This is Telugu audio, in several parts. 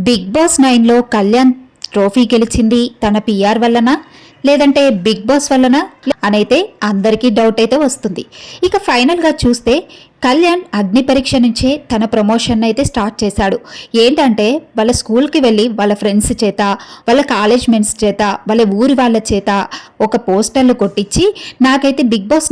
బిగ్ బాస్ 9లో కళ్యాణ్ ట్రోఫీ గెలిచింది తన పిఆర్ వల్లనా లేదంటే బిగ్ బాస్ వల్లనా అనైతే అందరికీ డౌట్ అయితే వస్తుంది. ఇక ఫైనల్గా చూస్తే కళ్యాణ్ అగ్ని పరీక్ష నుంచే తన ప్రమోషన్ అయితే స్టార్ట్ చేశాడు. ఏంటంటే వాళ్ళ స్కూల్కి వెళ్ళి వాళ్ళ ఫ్రెండ్స్ చేత, వాళ్ళ కాలేజ్ మెంట్స్ చేత, వాళ్ళ ఊరి వాళ్ళ చేత ఒక పోస్టర్లు కొట్టించి నాకైతే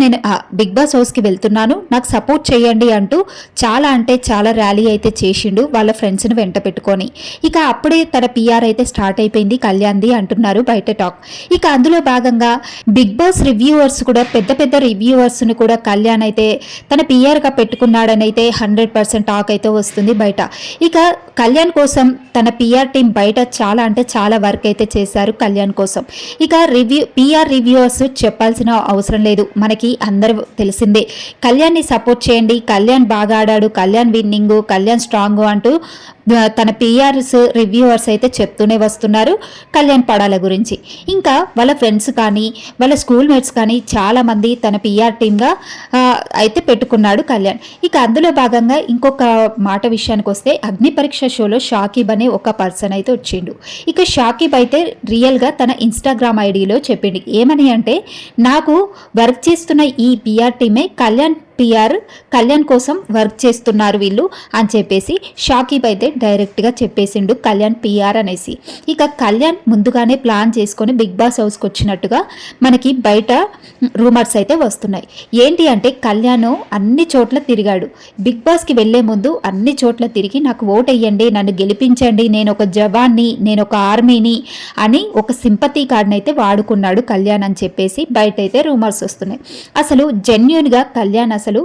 నేను బిగ్ బాస్ హౌస్కి వెళ్తున్నాను, నాకు సపోర్ట్ చేయండి అంటూ చాలా అంటే చాలా ర్యాలీ అయితే చేసిండు వాళ్ళ ఫ్రెండ్స్ని వెంట పెట్టుకొని. ఇక అప్పుడే తన పిఆర్ అయితే స్టార్ట్ అయిపోయింది కళ్యాణ్ది అంటున్నారు బయట టాక్. ఇక అందులో భాగంగా బిగ్ బాస్ రివ్యూవర్స్ కూడా పెద్ద పెద్ద రివ్యూవర్స్ని కూడా కళ్యాణ్ అయితే తన పిఆర్గా పెట్టుకున్నాడని అయితే 100% టాక్ అయితే వస్తుంది బయట. ఇక కళ్యాణ్ కోసం తన పిఆర్ టీం బయట చాలా అంటే చాలా వర్క్ అయితే చేశారు కళ్యాణ్ కోసం. ఇక పిఆర్ రివ్యూవర్స్ చెప్పాల్సిన అవసరం లేదు, మనకి అందరూ తెలిసిందే. కళ్యాణ్ని సపోర్ట్ చేయండి, కళ్యాణ్ బాగా ఆడాడు, కళ్యాణ్ విన్నింగ్, కళ్యాణ్ స్ట్రాంగ్ అంటూ తన పిఆర్స్ రివ్యూవర్స్ అయితే చెప్తూనే వస్తున్నారు కళ్యాణ్ పడాల గురించి. ఇంకా వాళ్ళ ఫ్రెండ్స్ కానీ వాళ్ళ స్కూల్ మేట్స్ కానీ చాలామంది తన పిఆర్ టీమ్గా అయితే పెట్టుకున్నాడు కళ్యాణ్. ఇక అందులో భాగంగా ఇంకొక మాట విషయానికి వస్తే అగ్ని పరీక్ష షోలో షాకిబ్ అనే ఒక పర్సన్ అయితే వచ్చిండు. ఇక షాకిబ్ అయితే రియల్గా తన ఇన్స్టాగ్రామ్ ఐడిలో చెప్పిండు ఏమని అంటే, నాకు వర్క్ చేస్తున్న ఈ పిఆర్ టీమే కళ్యాణ్ కోసం వర్క్ చేస్తున్నారు వీళ్ళు అని చెప్పేసి షాకిబ్ అయితే డైరెక్ట్గా చెప్పేసిండు కళ్యాణ్ పిఆర్ అనేసి. ఇక కళ్యాణ్ ముందుగానే ప్లాన్ చేసుకొని బిగ్ బాస్ హౌస్కి వచ్చినట్టుగా మనకి బయట రూమర్స్ అయితే వస్తున్నాయి. ఏంటి అంటే కళ్యాణ్ అన్ని చోట్ల తిరిగాడు, బిగ్ బాస్కి వెళ్లే ముందు అన్ని చోట్ల తిరిగి నాకు ఓట్ వేయండి, నన్ను గెలిపించండి, నేను ఒక జవాన్ని, నేను ఒక ఆర్మీని అని ఒక సింపతి కార్డ్ని అయితే వాడుకున్నాడు కళ్యాణ్ అని చెప్పేసి బయట అయితే రూమర్స్ వస్తున్నాయి. అసలు జెన్యున్గా కళ్యాణ్ అసలు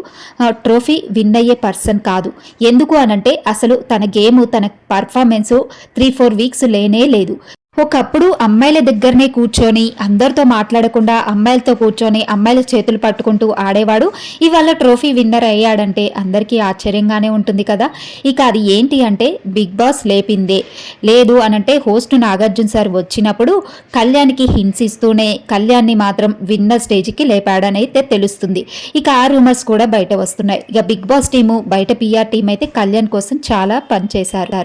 ట్రోఫీ విన్ అయ్యే పర్సన్ కాదు. ఎందుకు అనంటే అసలు తన గేమ్, తన పర్ఫార్మెన్స్ 3-4 వీక్స్ లేనే లేదు. ఒకప్పుడు అమ్మాయిల దగ్గరనే కూర్చొని అందరితో మాట్లాడకుండా అమ్మాయిలతో కూర్చొని అమ్మాయిల చేతులు పట్టుకుంటూ ఆడేవాడు. ఇవాళ ట్రోఫీ విన్నర్ అయ్యాడంటే అందరికీ ఆశ్చర్యంగానే ఉంటుంది కదా. ఇక అది ఏంటి అంటే బిగ్ బాస్ లేపిందే. లేదు అనంటే హోస్ట్ నాగార్జున సార్ వచ్చినప్పుడు కళ్యాణ్కి హింట్స్ ఇస్తూనే కళ్యాణ్ని మాత్రం విన్నర్ స్టేజ్కి లేపాడనైతే తెలుస్తుంది. ఇక ఆ రూమర్స్ కూడా బయట వస్తున్నాయి. ఇక బిగ్ బాస్ టీము బయట పిఆర్ టీం అయితే కళ్యాణ్ కోసం చాలా పనిచేశారు.